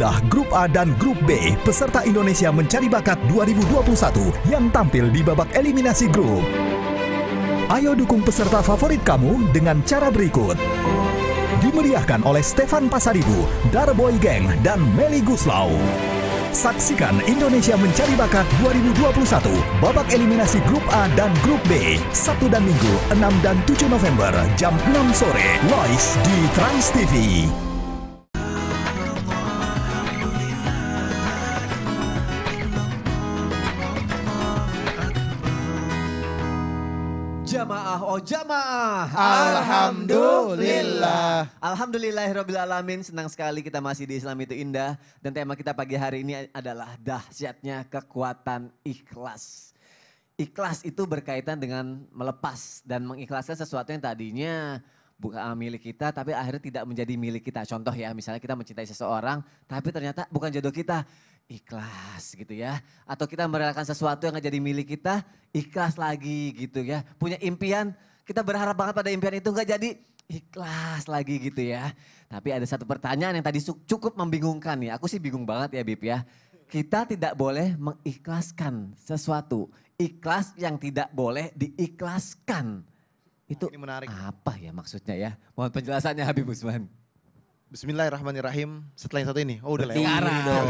Inilah Grup A dan Grup B peserta Indonesia Mencari Bakat 2021 yang tampil di babak eliminasi grup. Ayo dukung peserta favorit kamu dengan cara berikut. Dimeriahkan oleh Stefan Pasaribu, Darboy Gang, dan Meli Guslau. Saksikan Indonesia Mencari Bakat 2021 babak eliminasi Grup A dan Grup B Sabtu dan Minggu 6 dan 7 November jam 6 sore live di Trans TV. Jamaah, oh jamaah. Alhamdulillah. Alhamdulillahirrabbilalamin. Senang sekali kita masih di Islam itu Indah. Dan tema kita pagi hari ini adalah dahsyatnya kekuatan ikhlas. Ikhlas itu berkaitan dengan melepas dan mengikhlaskan sesuatu yang tadinya bukan milik kita tapi akhirnya tidak menjadi milik kita. Contoh ya, misalnya kita mencintai seseorang tapi ternyata bukan jodoh kita. Ikhlas gitu ya. Atau kita merelakan sesuatu yang gak jadi milik kita, ikhlas lagi gitu ya. Punya impian, kita berharap banget pada impian itu gak jadi, ikhlas lagi gitu ya. Tapi ada satu pertanyaan yang tadi cukup membingungkan nih. Aku sih bingung banget ya Bib ya. Kita tidak boleh mengikhlaskan sesuatu. Ikhlas yang tidak boleh diikhlaskan. Itu ini menarik. Apa ya maksudnya ya? Mohon penjelasannya Habib Usman. Bismillahirrahmanirrahim. Setelah yang satu ini, oh udah lewat. Sekarang dong.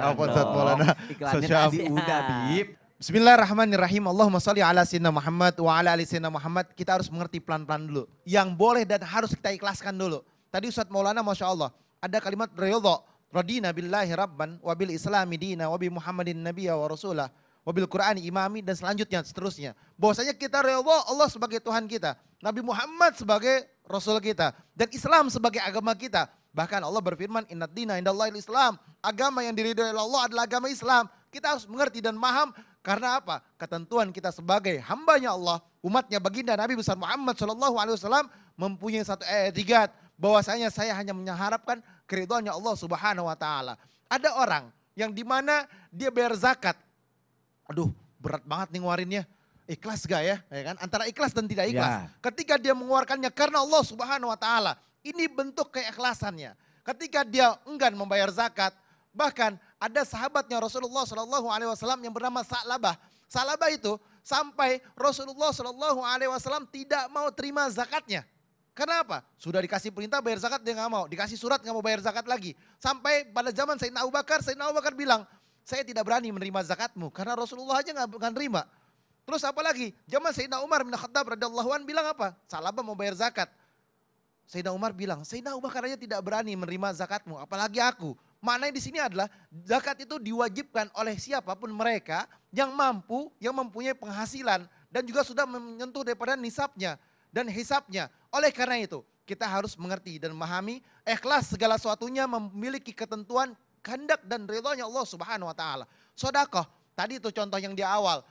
Apa Ustaz Maulana? Iklannya Syaf. tadi udah Bib. Bismillahirrahmanirrahim. Allahumma salli ala sayyidina Muhammad wa ala ali sayyidina Muhammad. Kita harus mengerti pelan-pelan dulu. Yang boleh dan harus kita ikhlaskan dulu. Tadi Ustaz Maulana Masya Allah. Ada kalimat ridha. Radina billahi rabban wa bil islami dina wa bi Muhammadin nabiyya wa rasulah. Wabil Qur'ani imami dan seterusnya. Bahwasanya kita ridha Allah sebagai Tuhan kita. Nabi Muhammad sebagai Rasul kita. Dan Islam sebagai agama kita. Bahkan Allah berfirman, Innad dina indallahil Islam. Agama yang diridhoi oleh Allah adalah agama Islam. Kita harus mengerti dan paham. Karena apa? Ketentuan kita sebagai hambanya Allah. Umatnya baginda Nabi besar Muhammad SAW mempunyai satu etikat. Bahwasanya saya hanya mengharapkan keridhaannya Allah Subhanahu Wa Taala. Ada orang yang dimana dia bayar zakat. Aduh berat banget nih ngeluarinnya. Ikhlas gak ya? Kan? Antara ikhlas dan tidak ikhlas. Ya. Ketika dia mengeluarkannya karena Allah Subhanahu Wa Taala. Ini bentuk keikhlasannya. Ketika dia enggan membayar zakat. Bahkan ada sahabatnya Rasulullah SAW yang bernama Sa'labah. Sa'labah itu sampai Rasulullah SAW tidak mau terima zakatnya. Kenapa? Sudah dikasih perintah bayar zakat dia gak mau. Dikasih surat gak mau bayar zakat lagi. Sampai pada zaman Sayyidina Abu Bakar bilang. Saya tidak berani menerima zakatmu karena Rasulullah aja gak nerima. Terus apa lagi? Zaman Sayyidina Umar bin Khattab radhiyallahu anhu bilang apa? Sa'labah mau bayar zakat. Sayyidina Umar bilang, Sayyidina Abu Bakar aja tidak berani menerima zakatmu, apalagi aku. Maknanya di sini adalah zakat itu diwajibkan oleh siapapun mereka yang mampu, yang mempunyai penghasilan dan juga sudah menyentuh daripada nisabnya dan hisabnya. Oleh karena itu, kita harus mengerti dan memahami ikhlas segala sesuatunya memiliki ketentuan kehendak dan ridhonya Allah Subhanahu Wa Taala. Sedekah, tadi itu contoh yang di awal.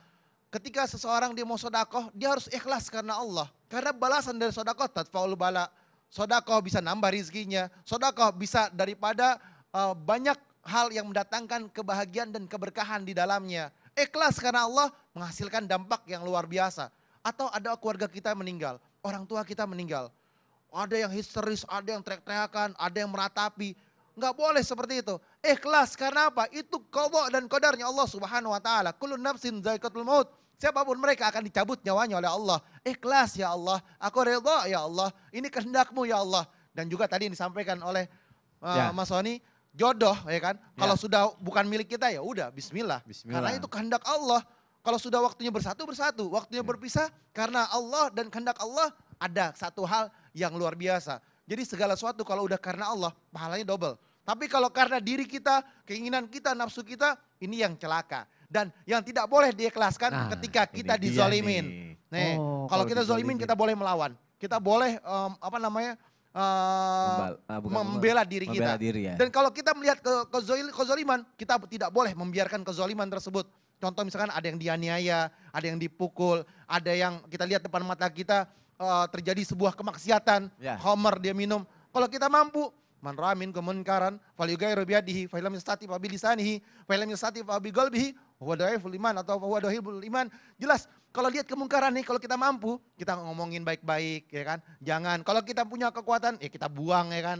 Ketika seseorang dia mau sedekah, dia harus ikhlas karena Allah. Karena balasan dari sedekah tadfaul bala. Sedekah bisa nambah rizkinya. Sedekah bisa daripada banyak hal yang mendatangkan kebahagiaan dan keberkahan di dalamnya. Ikhlas karena Allah menghasilkan dampak yang luar biasa. Atau ada keluarga kita meninggal, orang tua kita meninggal. Ada yang histeris, ada yang teriak-teriakan, ada yang meratapi. Enggak boleh seperti itu. Ikhlas karena apa? Itu qadha dan qadarnya Allah Subhanahu Wa Taala. Kullu nafsin dha'iqatul maut. Siapapun mereka akan dicabut nyawanya oleh Allah. Ikhlas ya Allah. Aku ridha ya Allah. Ini kehendakmu ya Allah. Dan juga tadi yang disampaikan oleh Mas Soni. Jodoh ya kan. Kalau sudah bukan milik kita ya udah bismillah. Karena itu kehendak Allah. Kalau sudah waktunya bersatu. Waktunya berpisah. Karena Allah dan kehendak Allah ada satu hal yang luar biasa. Jadi segala sesuatu kalau udah karena Allah, pahalanya double. Tapi kalau karena diri kita, keinginan kita, nafsu kita, ini yang celaka. Dan yang tidak boleh diikhlaskan ketika kita dizolimin. Nih, kalau kita zolimin kita boleh melawan. Kita boleh membela diri kita. Dan kalau kita melihat kezoliman, kita tidak boleh membiarkan kezoliman tersebut. Contoh misalkan ada yang dianiaya, ada yang dipukul, ada yang kita lihat depan mata kita, terjadi sebuah kemaksiatan, khamar dia minum. Kalau kita mampu, man ra'a minkum munkaran falyughayyirhu bi yadihi fa illam yastati fa bi lisanihi fa illam yastati fa bi qalbihi huwa dhaiful iman atau huwa dhaiful iman. Jelas kalau lihat kemungkaran nih, kalau kita mampu, kita ngomongin baik-baik ya kan. Jangan kalau kita punya kekuatan ya kita buang ya kan.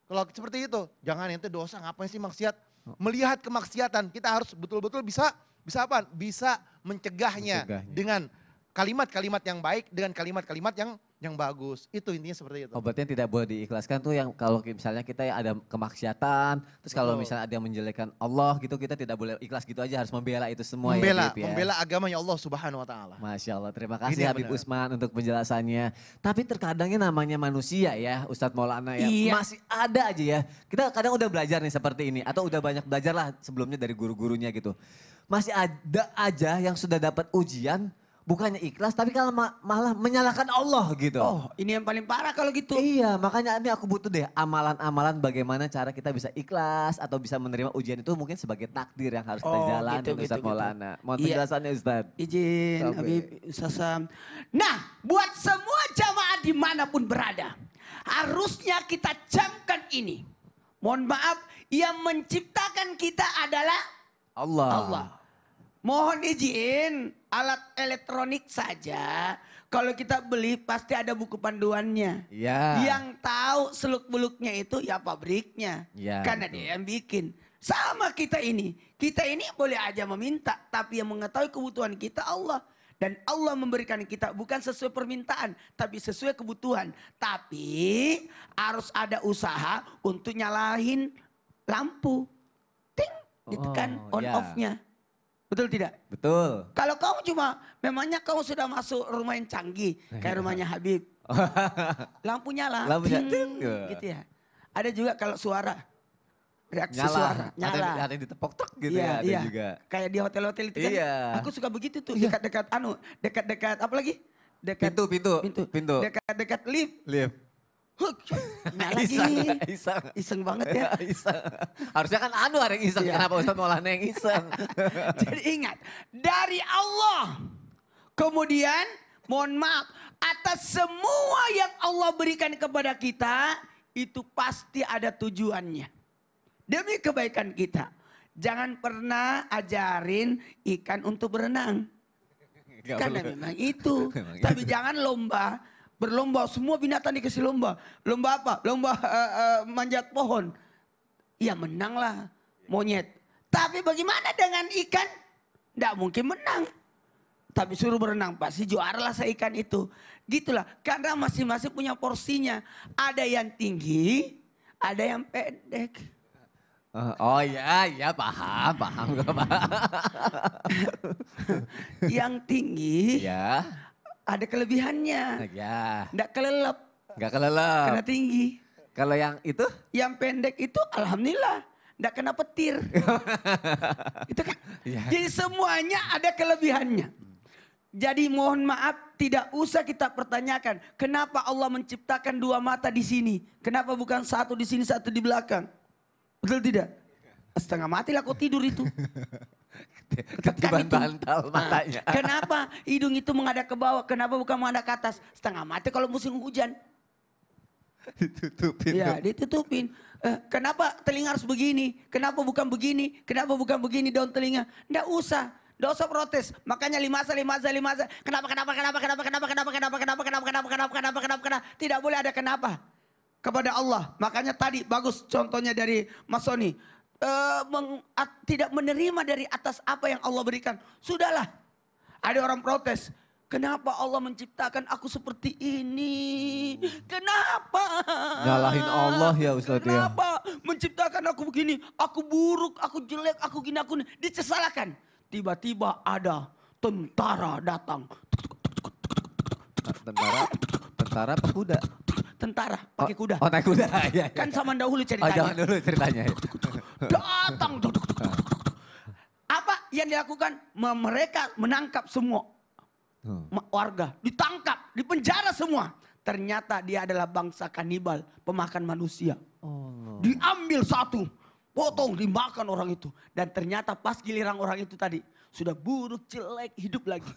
Kalau seperti itu, jangan ente dosa ngapain sih maksiat. Melihat kemaksiatan, kita harus betul-betul bisa apa? Bisa mencegahnya dengan kalimat-kalimat yang baik, dengan kalimat-kalimat yang bagus. Itu intinya seperti itu. Obatnya tidak boleh diikhlaskan tuh yang kalau misalnya kita ada kemaksiatan, terus kalau misalnya ada yang menjelekkan Allah gitu, kita tidak boleh ikhlas gitu aja, harus membela itu semua Membela agamanya Allah Subhanahu wa taala. Masya Allah, terima kasih Habib Usman untuk penjelasannya. Tapi terkadangnya namanya manusia ya Ustadz Maulana ya, masih ada aja ya. Kita kadang udah belajar nih seperti ini, atau udah banyak belajar lah sebelumnya dari guru-gurunya gitu. Masih ada aja yang sudah dapat ujian, bukannya ikhlas tapi kalau malah menyalahkan Allah gitu. Oh ini yang paling parah kalau gitu. Iya makanya ini aku butuh deh amalan-amalan bagaimana cara kita bisa ikhlas atau bisa menerima ujian itu mungkin sebagai takdir yang harus kita jalani Ustadz Maulana. Mohon penjelasannya Ustadz. Izin Habib Ustaz. Nah buat semua jamaah dimanapun berada. Harusnya kita camkan ini. Mohon maaf yang menciptakan kita adalah Allah. Mohon izin alat elektronik saja. Kalau kita beli pasti ada buku panduannya. Ya. Yang tahu seluk-beluknya itu ya pabriknya. Ya, karena betul. dia yang bikin. Sama kita ini. Kita ini boleh aja meminta. Tapi yang mengetahui kebutuhan kita Allah. Dan Allah memberikan kita bukan sesuai permintaan. Tapi sesuai kebutuhan. Tapi harus ada usaha untuk nyalahin lampu. Ting. Ditekan on-off-nya. Betul tidak? Betul. Kalau kamu cuma, memangnya kamu sudah masuk rumah yang canggih. Kayak rumahnya Habib. Lampu nyala. Ting, gitu ya. Ada juga kalau suara. Reaksi suara. Nyala. Ada yang ditepok truk gitu ya. Ada juga. Kayak di hotel-hotel itu kan. Aku suka begitu tuh. Dekat-dekat dekat-dekat apa lagi? Dekat pintu. Dekat-dekat lift. Nah lagi. Iseng banget ya. Iseng. Harusnya kan Anwar yang iseng. Kenapa Ustadz Maulana yang iseng? Jadi ingat. Dari Allah. Kemudian mohon maaf. Atas semua yang Allah berikan kepada kita. Itu pasti ada tujuannya. Demi kebaikan kita. Jangan pernah ajarin ikan untuk berenang. Karena memang itu. Tapi jangan berlomba, semua binatang dikasih lomba. Lomba apa? Lomba manjat pohon. Ya menanglah monyet. Tapi bagaimana dengan ikan? Tidak mungkin menang. Tapi suruh berenang, pasti juara lah ikan itu. Gitulah, karena masing-masing punya porsinya. Ada yang tinggi, ada yang pendek. Oh iya paham. Yang tinggi. Ya. Ada kelebihannya. Ya. Nggak kelelep. Nggak kelelep. Karena tinggi. Kalau yang itu? Yang pendek itu alhamdulillah. Nggak kena petir. Itu kan. Ya. Jadi semuanya ada kelebihannya. Jadi mohon maaf tidak usah kita pertanyakan. Kenapa Allah menciptakan dua mata di sini. Kenapa bukan satu di sini satu di belakang. Betul tidak? Setengah mati lah kau tidur itu. Ketiban bantal matanya. Kenapa hidung itu menghadap ke bawah? Kenapa bukan menghadap ke atas? Setengah mati kalau musim hujan. Ditutupin. Ya ditutupin. Kenapa telinga harus begini? Kenapa bukan begini? Kenapa bukan begini daun telinga? Nggak usah. Nggak usah protes. Makanya limasa. Kenapa. Tidak boleh ada kenapa. Kepada Allah. Makanya tadi bagus contohnya dari Mas Soni. Tidak menerima dari atas apa yang Allah berikan. Sudahlah. Ada orang protes. Kenapa Allah menciptakan aku seperti ini? Kenapa? Nyalahin Allah ya Ustaz ya. Kenapa menciptakan aku begini? Aku buruk, aku jelek, aku gini, aku ini. Dicesalkan. Tiba-tiba ada tentara datang. Tentara apa kuda? Tentara pakai kuda. Oh naik kuda. Ya. Kan zaman dahulu ceritanya. Zaman dulu ceritanya. Datang. Apa yang dilakukan? Mereka menangkap semua warga. Ditangkap, dipenjara semua. Ternyata dia adalah bangsa kanibal, pemakan manusia. Oh. Diambil satu, potong, dimakan orang itu. Dan ternyata pas giliran orang itu tadi, sudah buruk, jelek, hidup lagi.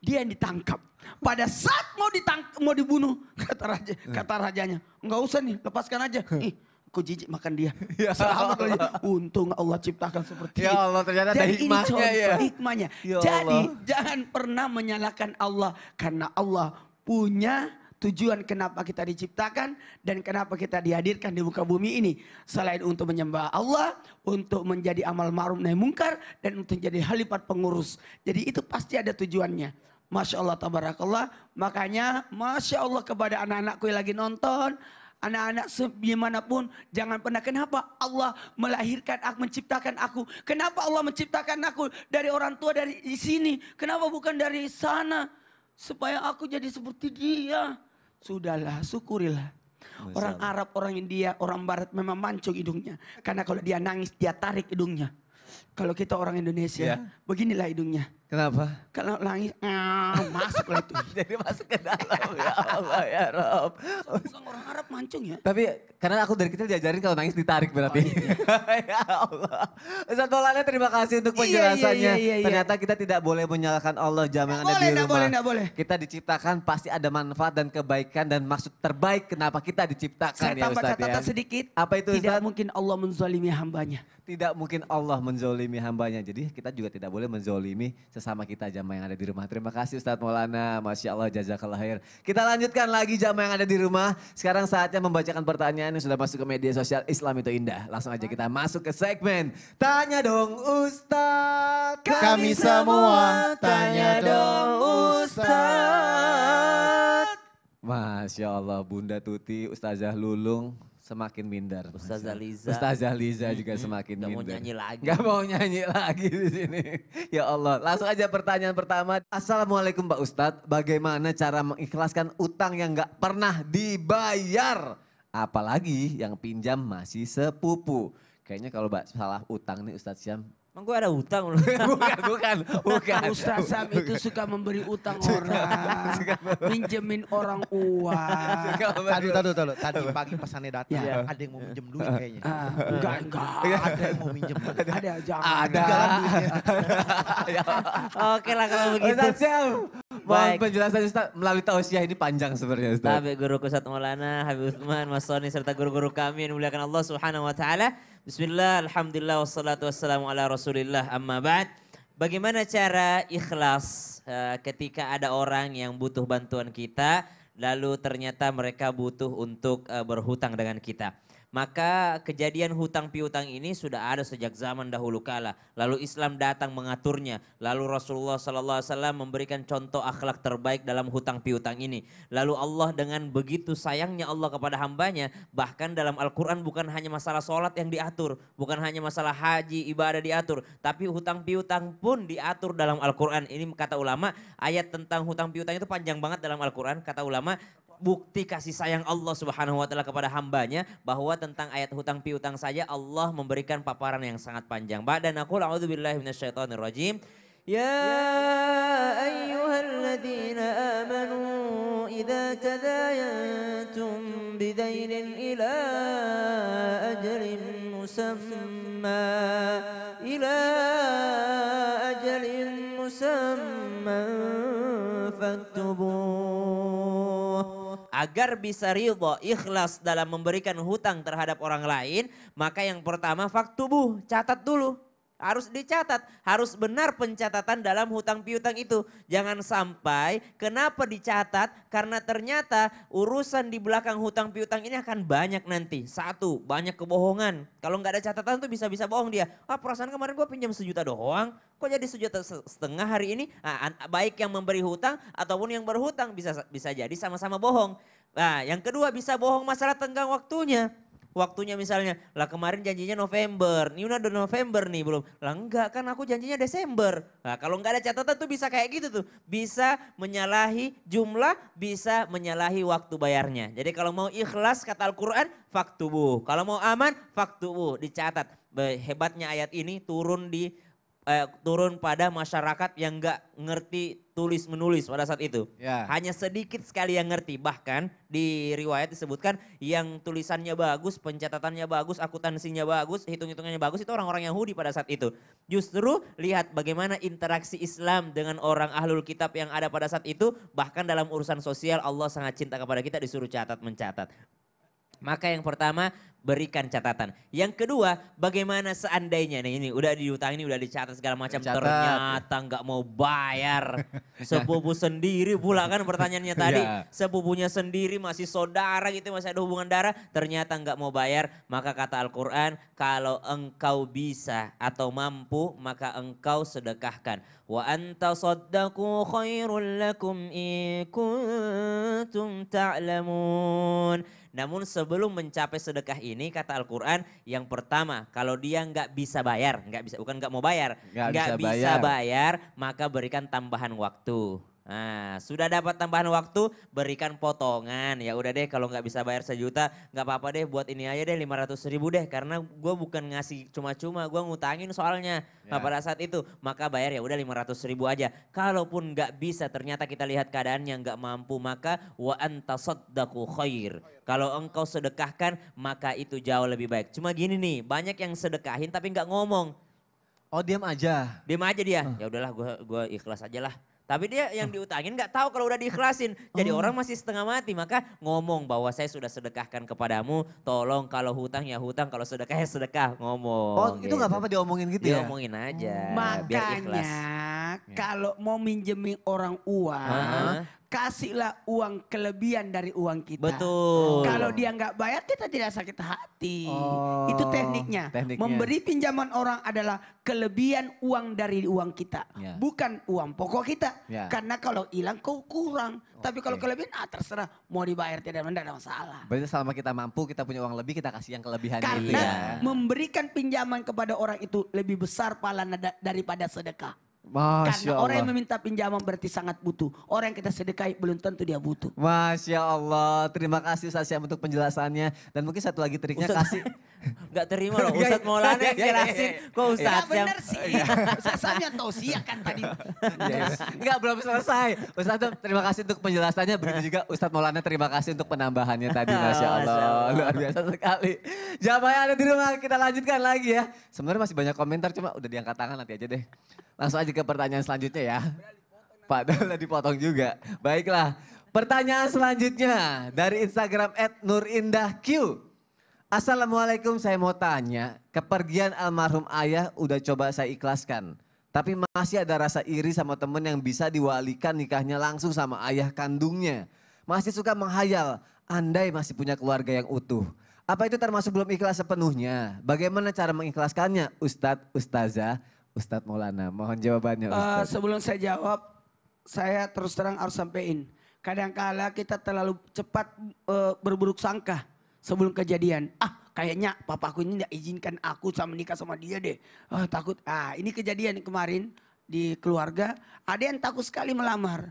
Dia yang ditangkap. Pada saat mau dibunuh, kata rajanya, enggak usah nih, lepaskan aja. Kok jijik makan dia. Ya. Selamat aja. Untung Allah ciptakan seperti ya Allah ternyata ada hikmahnya ya. Hikmahnya. Ya Jadi Allah. jangan pernah menyalahkan Allah. Karena Allah punya tujuan kenapa kita diciptakan dan kenapa kita dihadirkan di muka bumi ini. Selain untuk menyembah Allah, untuk menjadi amal ma'ruf nahi mungkar, dan untuk menjadi khalifat pengurus. Jadi itu pasti ada tujuannya. Masya Allah, tabarakallah. Makanya Masya Allah kepada anak-anakku yang lagi nonton. Anak-anak dimanapun, jangan pernah, kenapa Allah melahirkan aku, menciptakan aku. Kenapa Allah menciptakan aku dari orang tua dari di sini. Kenapa bukan dari sana. Supaya aku jadi seperti dia. Sudahlah, syukurilah. Orang Arab, orang India, orang Barat memang mancung hidungnya. Karena kalau dia nangis, dia tarik hidungnya. Kalau kita orang Indonesia, beginilah hidungnya. Kenapa? Kalau nangis, masuklah itu. Jadi masuk ke dalam, ya Allah ya Rob. Bukan orang Arab mancung ya. Tapi karena aku dari kecil diajarin kalau nangis ditarik berarti. Ya Allah. Ustaz Maulana terima kasih untuk penjelasannya. Iya. Ternyata kita tidak boleh menyalahkan Allah jam yang ada di rumah. Nggak boleh. Kita diciptakan pasti ada manfaat dan kebaikan dan maksud terbaik kenapa kita diciptakan. Saya ya tambah Ustaz catatan ya. sedikit. Apa itu Ustaz? Tidak mungkin Allah menzalimi hambanya. Tidak mungkin Allah menzolimi hambanya. Jadi kita juga tidak boleh menzolimi sesama kita jamaah yang ada di rumah. Terima kasih Ustadz Maulana. Masya Allah, jazakallah khair. Kita lanjutkan lagi jamaah yang ada di rumah. Sekarang saatnya membacakan pertanyaan yang sudah masuk ke media sosial Islam itu Indah. Langsung aja kita masuk ke segmen Tanya Dong Ustadz. Kami semua tanya dong Ustadz. Masya Allah, Bunda Tuti, Ustazah Lulung. Semakin minder. Ustazah Liza. Ustazah Liza juga semakin Gak mau minder. nyanyi lagi. Gak mau nyanyi lagi di sini. Ya Allah, langsung aja pertanyaan pertama. Assalamualaikum Pak Ustadz, bagaimana cara mengikhlaskan utang yang gak pernah dibayar? Apalagi yang pinjam masih sepupu. Kayaknya kalau salah utang nih Ustadz Syam. Emang gue ada utang loh. bukan. Ustaz Sam itu suka memberi utang orang. Minjemin orang uang. Tadi pagi pesannya datang. Ya. Ada yang mau minjem duit kayaknya. Enggak. Ada yang mau minjem duit. Ada, jangan. Ada. Oke lah kalau begitu. Ustadz Syam, mohon Baik. penjelasan Ustadz melalui tausiah ini panjang sebenarnya Ustadz. Tabi guru Ustaz Maulana, Habib Utsman, Mas Soni, serta guru-guru kami yang dimuliakan Allah Subhanahu wa taala. Bismillah, alhamdulillah, wassalatu wassalamu ala Rasulillah, amma ba'd. Bagaimana cara ikhlas ketika ada orang yang butuh bantuan kita, lalu ternyata mereka butuh untuk berhutang dengan kita. Maka kejadian hutang piutang ini sudah ada sejak zaman dahulu kala. Lalu Islam datang mengaturnya. Lalu Rasulullah SAW memberikan contoh akhlak terbaik dalam hutang piutang ini. Lalu Allah dengan begitu sayangnya Allah kepada hambanya. Bahkan dalam Al-Quran bukan hanya masalah sholat yang diatur. Bukan hanya masalah haji, ibadah diatur. Tapi hutang piutang pun diatur dalam Al-Quran. Ini kata ulama, ayat tentang hutang piutang itu panjang banget dalam Al-Quran. Kata ulama, bukti kasih sayang Allah Subhanahu wa taala kepada hambanya bahwa tentang ayat hutang piutang saja Allah memberikan paparan yang sangat panjang. Ba'dan aqul a'udzubillahi minasyaitonirrajim. Ya ayyuhalladzina amanu idza tadayantum bidainin ila ajalin musamma faktubuh. Agar bisa ridho, ikhlas dalam memberikan hutang terhadap orang lain, maka yang pertama faktubuh, catat dulu. Harus dicatat, harus benar pencatatan dalam hutang piutang itu. Jangan sampai, kenapa dicatat? Karena ternyata urusan di belakang hutang piutang ini akan banyak nanti. Satu, banyak kebohongan. Kalau nggak ada catatan tuh bisa-bisa bohong dia. Ah, perasaan kemarin gue pinjam 1 juta doang, kok jadi 1,5 juta hari ini? Nah, baik yang memberi hutang ataupun yang berhutang bisa jadi sama-sama bohong. Nah, yang kedua bisa bohong masalah tenggang waktunya. Waktunya misalnya, lah kemarin janjinya November, ini udah November nih belum. Lah enggak, kan aku janjinya Desember. Nah kalau enggak ada catatan tuh bisa kayak gitu tuh. Bisa menyalahi jumlah, bisa menyalahi waktu bayarnya. Jadi kalau mau ikhlas kata Al-Quran, faktubuh. Kalau mau aman, faktubuh, dicatat. Hebatnya ayat ini turun pada masyarakat yang enggak ngerti tulis menulis pada saat itu. Ya. Hanya sedikit sekali yang ngerti. Bahkan di riwayat disebutkan yang tulisannya bagus, pencatatannya bagus, akuntansinya bagus, hitung-hitungannya bagus itu orang-orang Yahudi pada saat itu. Justru lihat bagaimana interaksi Islam dengan orang ahlul kitab yang ada pada saat itu. Bahkan dalam urusan sosial Allah sangat cinta kepada kita, disuruh catat mencatat. Maka yang pertama berikan catatan. Yang kedua, bagaimana seandainya nih ini udah diutang, ini udah dicatat segala macam, Catat. ternyata nggak mau bayar. Sepupu sendiri pula kan pertanyaannya tadi. Iya. Sepupunya sendiri masih saudara gitu, masih ada hubungan darah, ternyata nggak mau bayar. Maka kata Al-Quran, kalau engkau bisa atau mampu, maka engkau sedekahkan. Wa anta saddaqu khairul lakum in kuntum ta'lamun. Namun sebelum mencapai sedekah ini kata Al-Quran, yang pertama kalau dia nggak bisa bayar, bukan nggak mau bayar, Nggak bisa bisa bayar, maka berikan tambahan waktu. Nah, sudah dapat tambahan waktu, berikan potongan. Ya udah deh, kalau nggak bisa bayar 1 juta, nggak apa-apa deh, buat ini aja deh 500.000 deh, karena gue bukan ngasih cuma-cuma, gue ngutangin soalnya. Nah, pada saat itu maka bayar ya udah 500.000 aja. Kalaupun nggak bisa, ternyata kita lihat keadaannya nggak mampu, maka wa anta saddaqu khair. Kalau engkau sedekahkan, maka itu jauh lebih baik. Cuma gini nih, banyak yang sedekahin tapi nggak ngomong. Oh diam aja. Diam aja dia. Ya udahlah, gue ikhlas aja lah. Tapi dia yang diutangin nggak tahu kalau udah diikhlasin. Jadi orang masih setengah mati. Maka ngomong bahwa saya sudah sedekahkan kepadamu. Tolong kalau hutang ya hutang, kalau sedekah ya sedekah. Ngomong. Oh itu nggak apa-apa diomongin gitu ya? Diomongin aja. Biar ikhlas. Makanya kalau mau minjemin orang uang, kasihlah uang kelebihan dari uang kita. Betul. Kalau dia nggak bayar, kita tidak sakit hati. Oh, Itu tekniknya. Memberi pinjaman orang adalah kelebihan uang dari uang kita, Ya. bukan uang pokok kita. Ya. Karena kalau hilang kau kurang. Tapi kalau kelebihan, terserah mau dibayar tidak ada masalah. Berarti selama kita mampu, kita punya uang lebih, kita kasih yang kelebihannya itu Karena ya. memberikan pinjaman kepada orang itu lebih besar pahala daripada sedekah. Masya Karena orang yang Allah. meminta pinjaman berarti sangat butuh. Orang yang kita sedekahi belum tentu dia butuh. Masya Allah. Terima kasih Ustaz Syam untuk penjelasannya. Dan mungkin satu lagi triknya kasih. Gak terima loh Ustadz Maulana yang jelasin. Kok Ya Ustadz Syam. benar sih. Saya tahu kan tadi. Enggak, belum selesai. Ustaz terima kasih untuk penjelasannya. Begitu juga Ustadz Maulana terima kasih untuk penambahannya tadi. Masya Allah. Luar biasa sekali. Jamaah yang ada di rumah, kita lanjutkan lagi ya. Sebenarnya masih banyak komentar, cuma udah diangkat tangan nanti aja deh. Langsung aja ke pertanyaan selanjutnya ya. Padahal dipotong juga. Baiklah, pertanyaan selanjutnya dari Instagram @nurindahq. Assalamualaikum, saya mau tanya, kepergian almarhum ayah udah coba saya ikhlaskan. Tapi masih ada rasa iri sama temen yang bisa diwalikan nikahnya langsung sama ayah kandungnya. Masih suka menghayal, andai masih punya keluarga yang utuh. Apa itu termasuk belum ikhlas sepenuhnya? Bagaimana cara mengikhlaskannya? Ustadz, Ustazah, Ustadz Maulana, mohon jawabannya Ustadz. Sebelum saya jawab, saya terus terang harus sampaikan. Kadangkala kita terlalu cepat berburuk sangka sebelum kejadian. Kayaknya papaku ini tidak izinkan aku sama nikah sama dia deh. Takut. Ini kejadian kemarin di keluarga. Ada yang takut sekali melamar.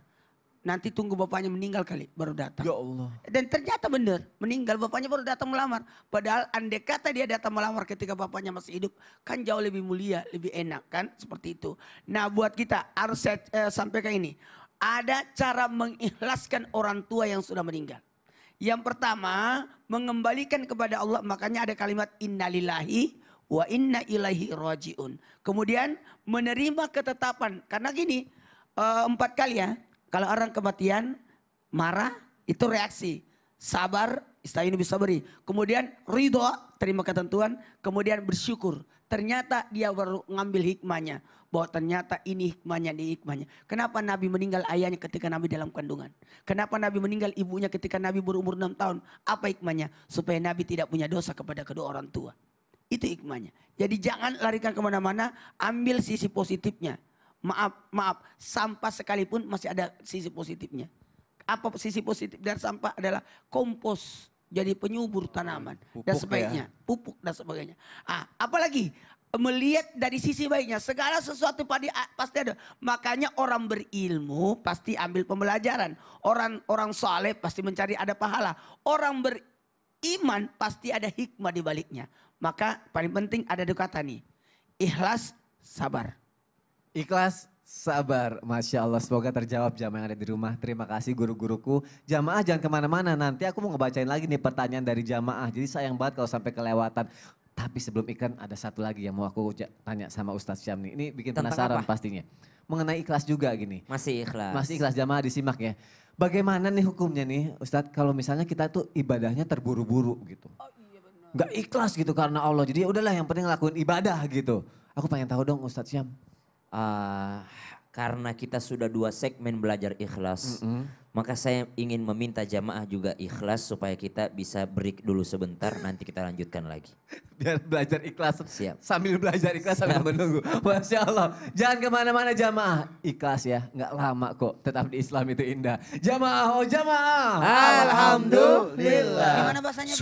Nanti tunggu bapaknya meninggal kali baru datang. Ya Allah. Dan ternyata benar, meninggal bapaknya baru datang melamar. Padahal andai kata dia datang melamar ketika bapaknya masih hidup, kan jauh lebih mulia, lebih enak kan, seperti itu. Nah buat kita harus saya sampaikan ini. Ada cara mengikhlaskan orang tua yang sudah meninggal. Yang pertama, mengembalikan kepada Allah, makanya ada kalimat innalillahi wa inna ilaihi rajiun. Kemudian menerima ketetapan, karena gini, 4 kali ya. Kalau orang kematian, marah, itu reaksi. Sabar, ista'inu bisabri. Kemudian ridho, terima ketentuan. Kemudian bersyukur. Ternyata dia baru ngambil hikmahnya. Bahwa ternyata ini hikmahnya. Kenapa Nabi meninggal ayahnya ketika Nabi dalam kandungan? Kenapa Nabi meninggal ibunya ketika Nabi berumur 6 tahun? Apa hikmahnya? Supaya Nabi tidak punya dosa kepada kedua orang tua. Itu hikmahnya. Jadi jangan larikan kemana-mana, ambil sisi positifnya. Maaf, sampah sekalipun masih ada sisi positifnya. Apa sisi positif dari sampah adalah kompos, jadi penyubur tanaman dan sebagainya, pupuk dan sebagainya. Apalagi melihat dari sisi baiknya, segala sesuatu pasti ada. Makanya orang berilmu pasti ambil pembelajaran. Orang saleh pasti mencari ada pahala. Orang beriman pasti ada hikmah di baliknya. Maka paling penting ada 2 kata nih, ikhlas, sabar. Ikhlas, sabar. Masya Allah, semoga terjawab jamaah yang ada di rumah. Terima kasih guru-guruku. Jamaah jangan kemana-mana, nanti aku mau ngebacain lagi nih pertanyaan dari jamaah. Jadi sayang banget kalau sampai kelewatan. Tapi sebelum iklan ada satu lagi yang mau aku tanya sama Ustadz Syam nih. Ini bikin Tentang penasaran apa? pastinya. Mengenai ikhlas juga gini. Masih ikhlas. Masih ikhlas, jamaah disimak ya. Bagaimana nih hukumnya nih Ustadz kalau misalnya kita tuh ibadahnya terburu-buru gitu. nggak ikhlas gitu karena Allah. Jadi ya udahlah yang penting ngelakuin ibadah gitu. Aku pengen tahu dong Ustadz Syam. Karena kita sudah 2 segmen belajar ikhlas, maka saya ingin meminta jamaah juga ikhlas supaya kita bisa break dulu sebentar, nanti kita lanjutkan lagi. Biar belajar ikhlas. Siap. Sambil belajar ikhlas sambil menunggu. Masya Allah. Jangan kemana-mana jamaah. Ikhlas ya, nggak lama kok. Tetap di Islam itu indah. Jamaah, oh jamaah. Alhamdulillah. Gimana bahasanya?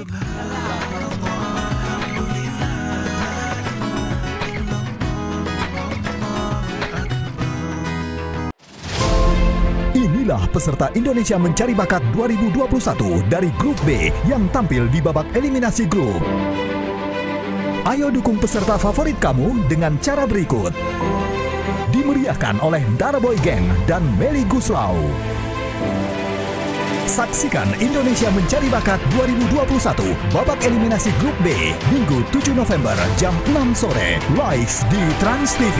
Inilah peserta Indonesia Mencari Bakat 2021 dari Grup B yang tampil di babak eliminasi grup. Ayo dukung peserta favorit kamu dengan cara berikut. Dimeriahkan oleh Dara Boy Gang dan Meli Guslau. Saksikan Indonesia Mencari Bakat 2021 babak eliminasi Grup B Minggu 7 November jam 6 sore live di Trans TV.